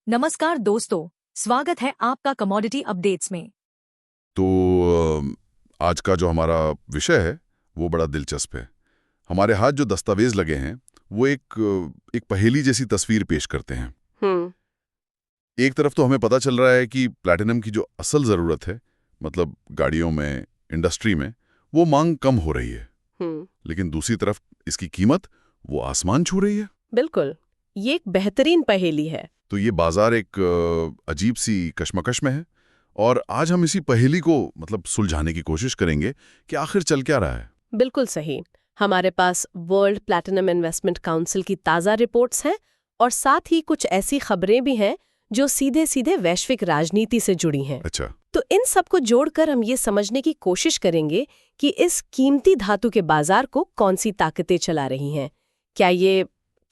नमस्कार दोस्तों, स्वागत है आपका कमोडिटी अपडेट्स में। तो आज का जो हमारा विषय है वो बड़ा दिलचस्प है। हमारे हाथ जो दस्तावेज लगे हैं वो एक पहेली जैसी तस्वीर पेश करते हैं। हम्म। एक तरफ तो हमें पता चल रहा है कि प्लैटिनम की जो असल ज़रूरत है, मतलब गाड़ियों में, इंडस्ट्री में, वो मांग कम हो रही है। लेकिन दूसरी तरफ इसकी कीमत वो आसमान छू रही है। बिल्कुल, ये एक बेहतरीन पहेली है। तो ये बाजार एक अजीब सी कशमकश में है और आज हम इसी पहेली को सुलझाने की कोशिश करेंगे कि आखिर चल क्या रहा है। बिल्कुल सही। हमारे पास वर्ल्ड प्लैटिनम इन्वेस्टमेंट काउंसिल की ताज़ा रिपोर्ट्स हैं और साथ ही कुछ ऐसी खबरें भी हैं जो सीधे सीधे वैश्विक राजनीति से जुड़ी हैं। अच्छा। तो इन सब को जोड़कर हम ये समझने की कोशिश करेंगे कि इस कीमती धातु के बाजार को कौन सी ताकतें चला रही हैं। क्या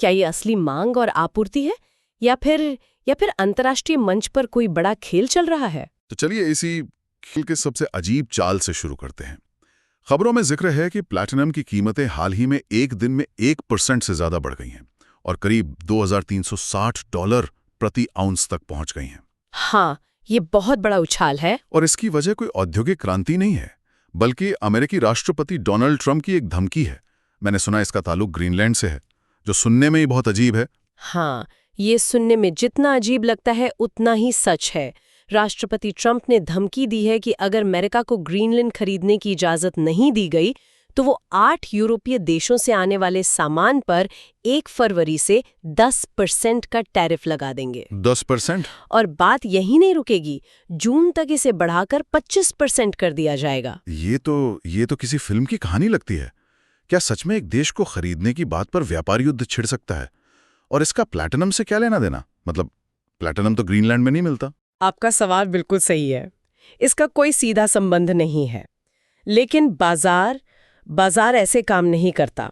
ये असली मांग और आपूर्ति है या फिर अंतर्राष्ट्रीय मंच पर कोई बड़ा खेल चल रहा है। तो चलिए इसी खेल के सबसे अजीब चाल से शुरू करते हैं। खबरों में जिक्र है कि प्लैटिनम की कीमतें हाल ही में एक दिन में 1% से ज्यादा बढ़ गई हैं और करीब $2360 प्रति आउंस तक पहुंच गई हैं। हाँ, ये बहुत बड़ा उछाल है। और इसकी वजह कोई औद्योगिक क्रांति नहीं है, बल्कि अमेरिकी राष्ट्रपति डोनाल्ड ट्रंप की एक धमकी है। मैंने सुना इसका ताल्लुक ग्रीनलैंड से है, जो सुनने में ही बहुत अजीब है। हाँ, ये सुनने में जितना अजीब लगता है उतना ही सच है। राष्ट्रपति ट्रंप ने धमकी दी है कि अगर अमेरिका को ग्रीनलैंड खरीदने की इजाजत नहीं दी गई तो वो 8 यूरोपीय देशों से आने वाले सामान पर 1 फरवरी से 10% का टैरिफ लगा देंगे। 10%? और बात यही नहीं रुकेगी, जून तक इसे बढ़ाकर 25% कर दिया जाएगा। ये तो किसी फिल्म की कहानी लगती है। क्या सच में एक देश को खरीदने की बात पर व्यापार युद्ध छिड़ सकता है? और इसका प्लैटिनम से क्या लेना देना? प्लैटिनम तो ग्रीनलैंड में नहीं मिलता। आपका सवाल बिल्कुल सही है। इसका कोई सीधा संबंध नहीं है। लेकिन बाजार ऐसे काम नहीं करता।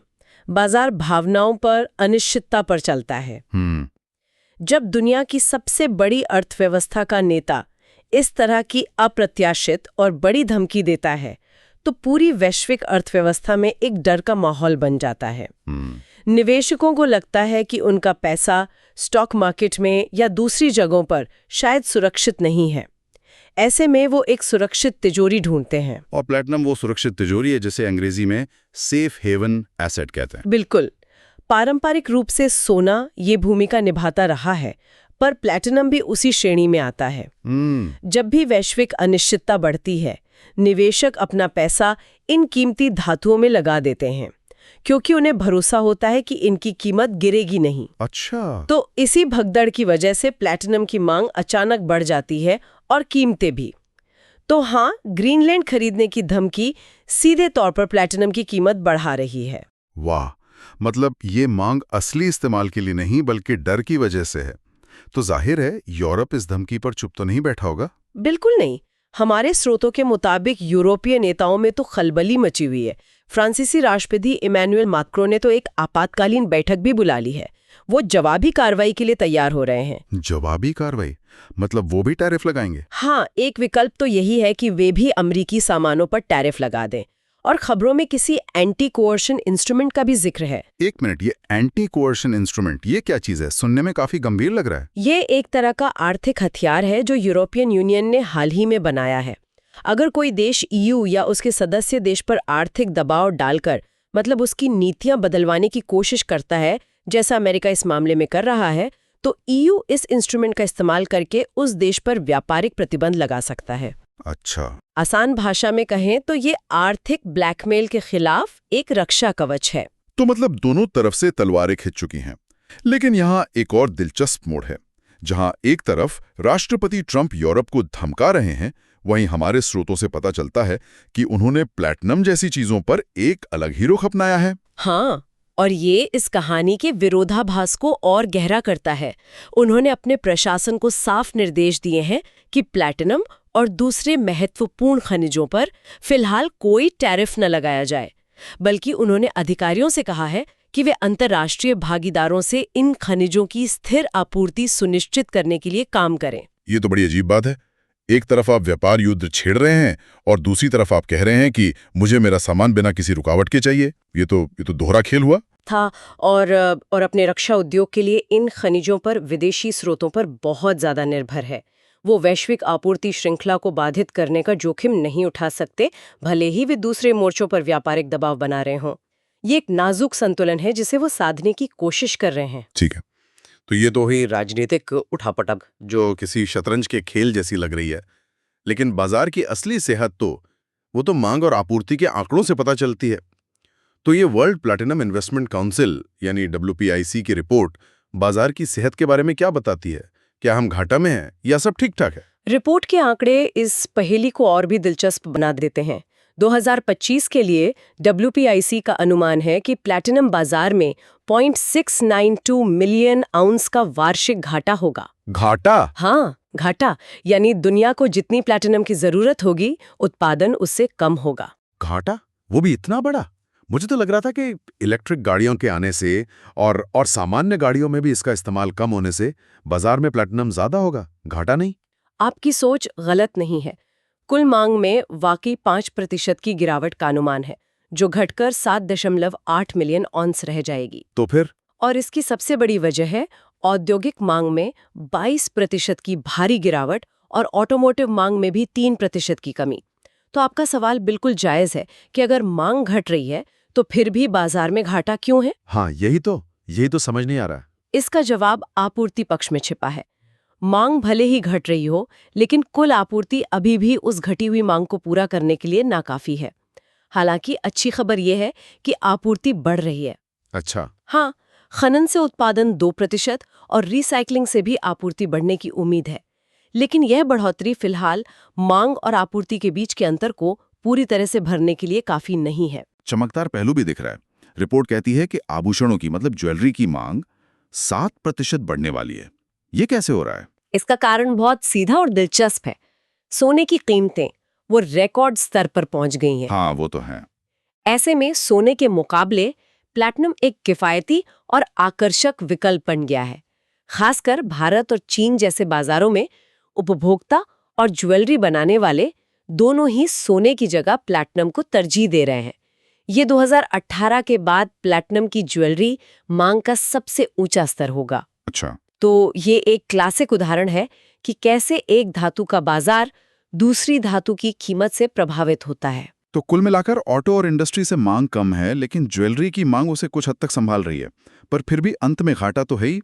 बाजार भावनाओं पर, अनिश्चितता पर चलता है। जब दुनिया की सबसे बड़ी अर्थव्यवस्था का नेता इस तरह की अप्रत्याशित और बड़ी धमकी देता है तो पूरी वैश्विक अर्थव्यवस्था में एक डर का माहौल बन जाता है। निवेशकों को लगता है कि उनका पैसा स्टॉक मार्केट में या दूसरी जगहों पर शायद सुरक्षित नहीं है। ऐसे में वो एक सुरक्षित तिजोरी ढूंढते हैं। और प्लैटिनम वो सुरक्षित तिजोरी है जिसे अंग्रेजी में सेफ हेवन एसेट कहते हैं। बिल्कुल। पारंपरिक रूप से सोना ये भूमिका निभाता रहा है, पर प्लैटिनम भी उसी श्रेणी में आता है। जब भी वैश्विक अनिश्चितता बढ़ती है, निवेशक अपना पैसा इन कीमती धातुओं में लगा देते हैं क्योंकि उन्हें भरोसा होता है कि इनकी कीमत गिरेगी नहीं। अच्छा। तो इसी भगदड़ की वजह से प्लैटिनम की मांग अचानक बढ़ जाती है और कीमतें भी। तो हाँ, ग्रीनलैंड खरीदने की धमकी सीधे तौर पर प्लैटिनम की कीमत बढ़ा रही है। वाह, ये मांग असली इस्तेमाल के लिए नहीं बल्कि डर की वजह से है। तो जाहिर है यूरोप इस धमकी पर चुप तो नहीं बैठा होगा। बिल्कुल नहीं। हमारे स्रोतों के मुताबिक यूरोपीय नेताओं में तो खलबली मची हुई है। फ्रांसीसी राष्ट्रपति इमैनुअल मैक्रो ने तो एक आपातकालीन बैठक भी बुला ली है। वो जवाबी कार्रवाई के लिए तैयार हो रहे हैं। जवाबी कार्रवाई? वो भी टैरिफ लगाएंगे? हाँ, एक विकल्प तो यही है कि वे भी अमेरिकी सामानों पर टैरिफ लगा दें। और खबरों में किसी एंटी कोअर्शन इंस्ट्रूमेंट का भी जिक्र है। एक मिनट, ये एंटी कोअर्शन इंस्ट्रूमेंट ये क्या चीज है? सुनने में काफी गंभीर लग रहा है। ये एक तरह का आर्थिक हथियार है जो यूरोपियन यूनियन ने हाल ही में बनाया है। अगर कोई देश ईयू या उसके सदस्य देश पर आर्थिक दबाव डालकर उसकी नीतियां बदलवाने की कोशिश करता है, जैसा अमेरिका इस मामले में कर रहा है, तो ईयू इस इंस्ट्रूमेंट का इस्तेमाल करके उस देश पर व्यापारिक प्रतिबंध लगा सकता है। अच्छा। आसान भाषा में कहें तो ये आर्थिक ब्लैकमेल के खिलाफ एक रक्षा कवच है। तो दोनों तरफ से तलवारें खिंच चुकी हैं। लेकिन यहाँ एक और दिलचस्प मोड़ है। जहाँ एक तरफ राष्ट्रपति ट्रंप यूरोप को धमका रहे हैं, वहीं हमारे स्रोतों से पता चलता है कि उन्होंने प्लैटिनम जैसी चीजों पर एक अलग ही रुख अपनाया है। हाँ, और ये इस कहानी के विरोधाभास को और गहरा करता है। उन्होंने अपने प्रशासन को साफ निर्देश दिए हैं कि प्लैटिनम और दूसरे महत्वपूर्ण खनिजों पर फिलहाल कोई टैरिफ न लगाया जाए, बल्कि उन्होंने अधिकारियों से कहा है कि वे अंतर्राष्ट्रीय भागीदारों से इन खनिजों की स्थिर आपूर्ति सुनिश्चित करने के लिए काम करें। ये तो बड़ी अजीब बात है। एक तरफ आप व्यापार युद्ध छेड़ रहे हैं और दूसरी तरफ आप कह रहे हैं कि मुझे मेरा सामान बिना किसी रुकावट के चाहिए। ये तो दोहरा खेल हुआ। था और अपने रक्षा उद्योग के लिए इन खनिजों पर विदेशी स्रोतों पर बहुत ज्यादा निर्भर है। वो वैश्विक आपूर्ति श्रृंखला को बाधित करने का जोखिम नहीं उठा सकते, भले ही वे दूसरे मोर्चों पर व्यापारिक दबाव बना रहे हों। ये एक नाजुक संतुलन है जिसे वो साधने की कोशिश कर रहे हैं। ठीक है, तो ये तो ही राजनीतिक उठापटक जो किसी शतरंज के खेल जैसी लग रही है, लेकिन बाजार की असली सेहत वो तो मांग और आपूर्ति के आंकड़ों से पता चलती है। तो ये वर्ल्ड प्लैटिनम इन्वेस्टमेंट काउंसिल यानी WPIC की रिपोर्ट बाजार की सेहत के बारे में क्या बताती है? क्या हम घाटा में हैं या सब ठीक ठाक है? रिपोर्ट के आंकड़े इस पहेली को और भी दिलचस्प बना देते हैं। 2025 के लिए WPIC का अनुमान है कि प्लैटिनम बाजार में 0.692 मिलियन आउंस का वार्षिक घाटा होगा। घाटा? हाँ, घाटा, यानी दुनिया को जितनी प्लैटिनम की जरूरत होगी, उत्पादन उससे कम होगा। घाटा? वो भी इतना बड़ा? मुझे तो लग रहा था कि इलेक्ट्रिक गाड़ियों के आने से और सामान्य गाड़ियों में भी इसका इस्तेमाल कम होने से बाजार में प्लैटिनम ज्यादा होगा, घाटा नहीं। आपकी सोच गलत नहीं है। कुल मांग में वाकई 5% की गिरावट का अनुमान है, जो घटकर 7.8 मिलियन ऑन्स रह जाएगी। तो फिर? और इसकी सबसे बड़ी वजह है औद्योगिक मांग में 22% की भारी गिरावट और ऑटोमोटिव मांग में भी 3% की कमी। तो आपका सवाल बिल्कुल जायज है कि अगर मांग घट रही है तो फिर भी बाजार में घाटा क्यों है? हाँ, यही तो समझ नहीं आ रहा। इसका जवाब आपूर्ति पक्ष में छिपा है। मांग भले ही घट रही हो, लेकिन कुल आपूर्ति अभी भी उस घटी हुई मांग को पूरा करने के लिए नाकाफी है। हालांकि अच्छी खबर यह है कि आपूर्ति बढ़ रही है। अच्छा। हाँ, खनन से उत्पादन 2% और रिसाइकलिंग से भी आपूर्ति बढ़ने की उम्मीद है। लेकिन यह बढ़ोतरी फिलहाल मांग और आपूर्ति के बीच के अंतर को पूरी तरह से भरने के लिए काफी नहीं है। चमकदार पहलू भी दिख रहा है। रिपोर्ट कहती है कि आभूषणों की मतलब ज्वेलरी की मांग 7% बढ़ने वाली है। ये कैसे हो रहा है? इसका कारण बहुत सीधा और दिलचस्प है। सोने की कीमतें वो रिकॉर्ड स्तर पर पहुंच गई हैं। हाँ, वो तो है। ऐसे में सोने के मुकाबले प्लैटिनम एक किफायती और आकर्षक विकल्प बन गया है। खासकर भारत और चीन जैसे बाजारों में उपभोक्ता और ज्वेलरी बनाने वाले दोनों ही सोने की जगह प्लैटिनम को तरजीह दे रहे हैं। ये 2018 के बाद प्लैटिनम की ज्वेलरी मांग का सबसे ऊंचा स्तर होगा। अच्छा। तो ये एक क्लासिक उदाहरण है कि कैसे एक धातु का बाजार दूसरी धातु की कीमत से प्रभावित होता है। तो कुल मिलाकर ऑटो और इंडस्ट्री से मांग कम है, लेकिन ज्वेलरी की मांग उसे कुछ हद तक संभाल रही है। पर फिर भी अंत में घाटा तो है ही।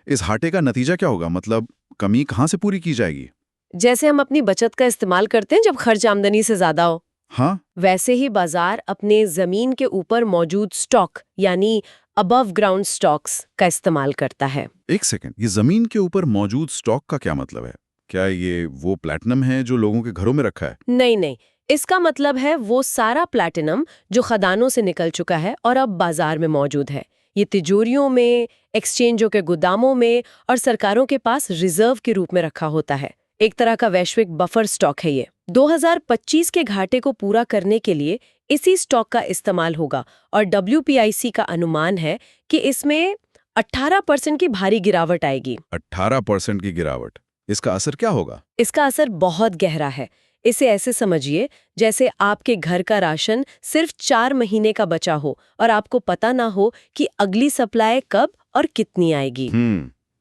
इस घाटे का नतीजा क्या होगा? मतलब कमी कहाँ से पूरी की जाएगी? जैसे हम अपनी बचत का इस्तेमाल करते हैं जब खर्च आमदनी से ज्यादा हो, हाँ, वैसे ही बाजार अपने जमीन के ऊपर मौजूद स्टॉक यानी अबव ग्राउंड स्टॉक्स का इस्तेमाल करता है। एक सेकंड, ये जमीन के ऊपर मौजूद स्टॉक का क्या मतलब है? क्या ये वो प्लैटिनम है जो लोगों के घरों में रखा है? नहीं, इसका मतलब है वो सारा प्लैटिनम जो खदानों से निकल चुका है और अब बाजार में मौजूद है। ये तिजोरियों में, एक्सचेंजों के गोदामों में और सरकारों के पास रिजर्व के रूप में रखा होता है। एक तरह का वैश्विक बफर स्टॉक है ये। 2025 के घाटे को पूरा करने के लिए इसी स्टॉक का इस्तेमाल होगा और WPIC का अनुमान है कि इसमें 18% की भारी गिरावट आएगी। 18% की गिरावट, इसका असर क्या होगा? इसका असर बहुत गहरा है। इसे ऐसे समझिए जैसे आपके घर का राशन सिर्फ 4 महीने का बचा हो और आपको पता ना हो कि अगली सप्लाई कब और कितनी आएगी।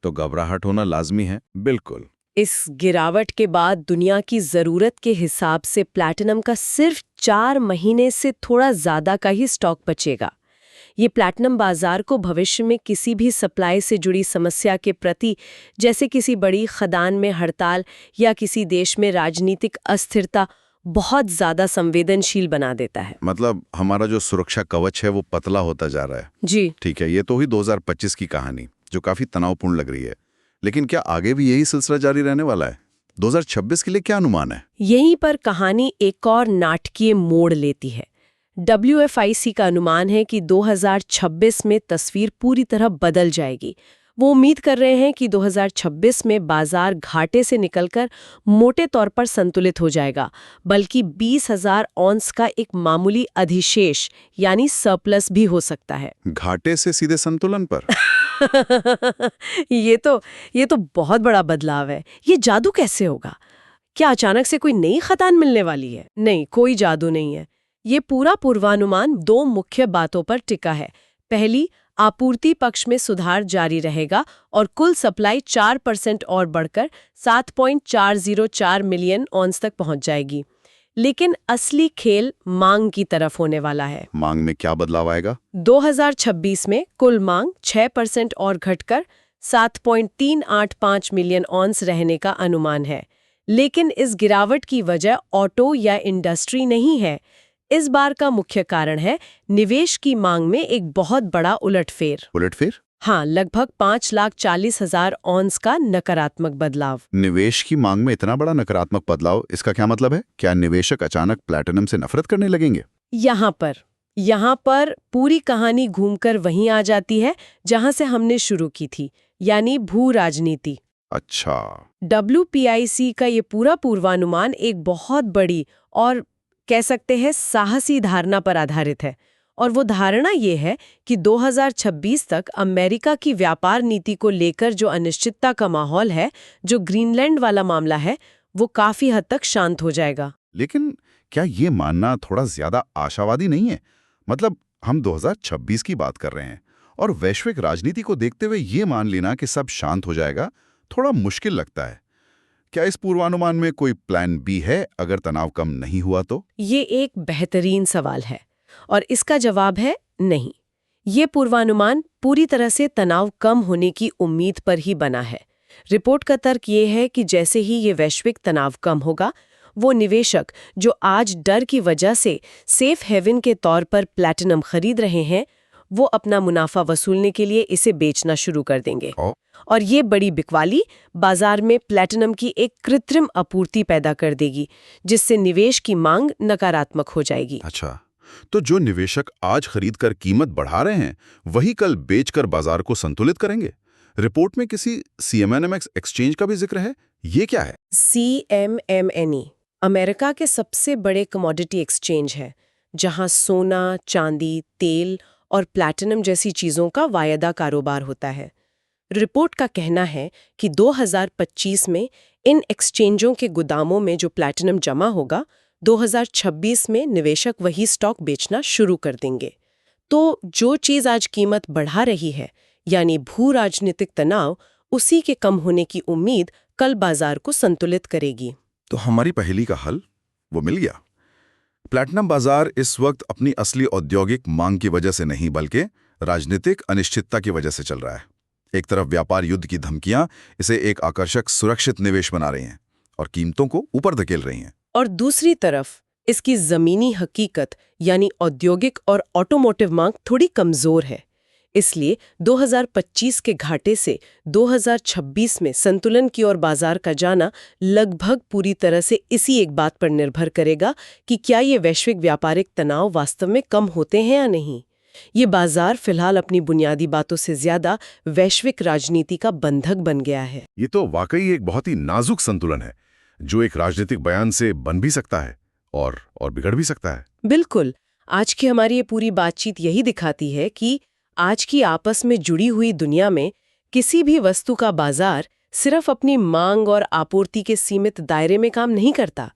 तो घबराहट होना लाजमी है। बिल्कुल। इस गिरावट के बाद दुनिया की जरूरत के हिसाब से प्लैटिनम का सिर्फ 4 महीने से थोड़ा ज्यादा का ही स्टॉक बचेगा। ये प्लैटिनम बाजार को भविष्य में किसी भी सप्लाई से जुड़ी समस्या के प्रति, जैसे किसी बड़ी खदान में हड़ताल या किसी देश में राजनीतिक अस्थिरता, बहुत ज्यादा संवेदनशील बना देता है। मतलब हमारा जो सुरक्षा कवच है वो पतला होता जा रहा है। जी ठीक है, ये तो हुई 2025 की कहानी जो काफी तनावपूर्ण लग रही है। लेकिन क्या आगे भी यही सिलसिला जारी रहने वाला है? 2026 के लिए क्या अनुमान है? यहीं पर कहानी एक और नाटकीय मोड़ लेती है। WFIC का अनुमान है कि 2026 में तस्वीर पूरी तरह बदल जाएगी। वो उम्मीद कर रहे हैं कि 2026 में बाजार घाटे से निकलकर मोटे तौर पर संतुलित हो जाएगा, बल्कि 20,000 औंस का एक मामूली अधिशेष यानी सरप्लस भी हो सकता है। घाटे से सीधे संतुलन पर? ये तो बहुत बड़ा बदलाव है। ये जादू कैसे होगा? क्या अचानक से कोई नई खदान मिलने वाली है? नहीं, कोई जादू नहीं है। ये पूरा पूर्वानुमान दो मुख्य बातों पर टिका है। पहली, आपूर्ति पक्ष में सुधार जारी रहेगा और कुल सप्लाई 4% और बढ़कर 7.404 मिलियन ऑन्स तक पहुंच जाएगी। लेकिन असली खेल मांग की तरफ होने वाला है। मांग में क्या बदलाव आएगा? 2026 में कुल मांग 6% और घटकर 7.385 मिलियन ऑन्स रहने का अनुमान है। लेकिन इस गिरावट की वजह ऑटो या इंडस्ट्री नहीं है। इस बार का मुख्य कारण है निवेश की मांग में एक बहुत बड़ा उलटफेर। उलटफेर? हाँ, लगभग 5,40,000 ऑन्स का नकारात्मक बदलाव। निवेश की मांग में इतना बड़ा नकारात्मक बदलाव, इसका क्या मतलब है? क्या निवेशक अचानक प्लैटिनम से नफरत करने लगेंगे? यहाँ पर पूरी कहानी घूमकर वहीं आ जाती है जहां से हमने शुरू की थी, यानी भू राजनीति। अच्छा। WPIC का ये पूरा पूर्वानुमान एक बहुत बड़ी और कह सकते हैं साहसी धारणा पर आधारित है। और वो धारणा ये है कि 2026 तक अमेरिका की व्यापार नीति को लेकर जो अनिश्चितता का माहौल है, जो ग्रीनलैंड वाला मामला है, वो काफी हद तक शांत हो जाएगा। लेकिन क्या ये मानना थोड़ा ज्यादा आशावादी नहीं है? मतलब हम 2026 की बात कर रहे हैं और वैश्विक राजनीति को देखते हुए ये मान लेना कि सब शांत हो जाएगा थोड़ा मुश्किल लगता है। क्या इस पूर्वानुमान में कोई प्लान बी है अगर तनाव कम नहीं हुआ तो? ये एक बेहतरीन सवाल है और इसका जवाब है नहीं। ये पूर्वानुमान पूरी तरह से तनाव कम होने की उम्मीद पर ही बना है। रिपोर्ट का तर्क ये है कि जैसे ही ये वैश्विक तनाव कम होगा, वो निवेशक जो आज डर की वजह से सेफ हेवन के तौर पर प्लैटिनम खरीद रहे हैं, वो अपना मुनाफा वसूलने के लिए इसे बेचना शुरू कर देंगे। और ये बड़ी बिकवाली बाजार में प्लैटिनम की एक कृत्रिम आपूर्ति पैदा कर देगी, जिससे निवेश की मांग नकारात्मक हो जाएगी। अच्छा, तो जो निवेशक आज खरीदकर कीमत बढ़ा रहे हैं, वही कल बेचकर बाजार को संतुलित करेंगे। रिपोर्ट में किसी CMNMX एक्सचेंज का भी जिक्र है, ये क्या है? CMMNE अमेरिका के सबसे बड़े कमोडिटी एक्सचेंज है, जहां सोना, चांदी, तेल और प्लैटिनम जैसी चीजों का वायदा कारोबार होता है। रिपोर्ट का कहना है कि 2025 में इन एक्सचेंजों के गोदामों में जो प्लैटिनम जमा होगा, 2026 में निवेशक वही स्टॉक बेचना शुरू कर देंगे। तो जो चीज आज कीमत बढ़ा रही है, यानी भू राजनीतिक तनाव, उसी के कम होने की उम्मीद कल बाजार को संतुलित करेगी। तो हमारी पहेली का हल वो मिल गया। प्लैटिनम बाजार इस वक्त अपनी असली औद्योगिक मांग की वजह से नहीं, बल्कि राजनीतिक अनिश्चितता की वजह से चल रहा है। एक तरफ व्यापार युद्ध की धमकियां इसे एक आकर्षक सुरक्षित निवेश बना रही हैं और कीमतों को ऊपर धकेल रही हैं। और दूसरी तरफ इसकी जमीनी हकीकत यानी औद्योगिक और ऑटोमोटिव मांग थोड़ी कमजोर है। इसलिए 2025 के घाटे से 2026 में संतुलन की ओर बाजार का जाना लगभग पूरी तरह से इसी एक बात पर निर्भर करेगा कि क्या ये वैश्विक व्यापारिक तनाव वास्तव में कम होते हैं या नहीं। ये बाजार फिलहाल अपनी बुनियादी बातों से ज्यादा वैश्विक राजनीति का बंधक बन गया है। ये तो वाकई एक बहुत ही नाजुक संतुलन है, जो एक राजनीतिक बयान से बन भी सकता है और बिगड़ भी सकता है। बिल्कुल। आज की हमारी ये पूरी बातचीत यही दिखाती है कि आज की आपस में जुड़ी हुई दुनिया में किसी भी वस्तु का बाजार सिर्फ अपनी मांग और आपूर्ति के सीमित दायरे में काम नहीं करता।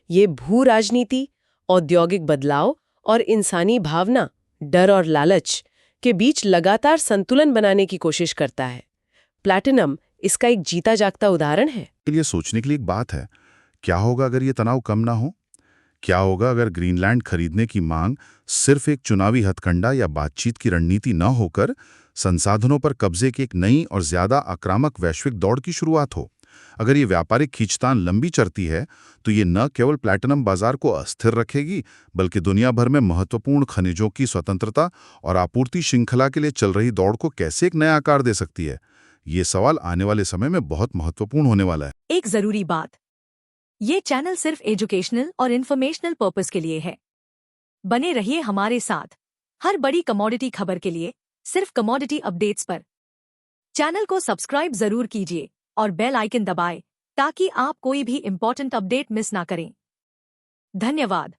ये भू राजनीति, औद्योगिक बदलाव और इंसानी भावना, डर और लालच के बीच लगातार संतुलन बनाने की कोशिश करता है। प्लैटिनम इसका एक जीता जागता उदाहरण है। ये सोचने के लिए एक बात है, क्या होगा अगर ये तनाव कम ना हो? क्या होगा अगर ग्रीनलैंड खरीदने की मांग सिर्फ एक चुनावी हथकंडा या बातचीत की रणनीति न होकर संसाधनों पर कब्जे की एक नई और ज्यादा आक्रामक वैश्विक दौड़ की शुरुआत हो? अगर ये व्यापारिक खींचतान लंबी चलती है तो ये न केवल प्लैटिनम बाजार को अस्थिर रखेगी, बल्कि दुनिया भर में महत्वपूर्ण खनिजों की स्वतंत्रता और आपूर्ति श्रृंखला के लिए चल रही दौड़ को कैसे एक नया आकार दे सकती है। ये सवाल आने वाले समय में बहुत महत्वपूर्ण होने वाला है। एक जरूरी बात, ये चैनल सिर्फ एजुकेशनल और इन्फॉर्मेशनल पर्पस के लिए है। बने रहिए हमारे साथ हर बड़ी कमोडिटी खबर के लिए, सिर्फ कमोडिटी अपडेट्स पर। चैनल को सब्सक्राइब जरूर कीजिए और बेल आइकन दबाएं ताकि आप कोई भी इंपॉर्टेंट अपडेट मिस ना करें। धन्यवाद।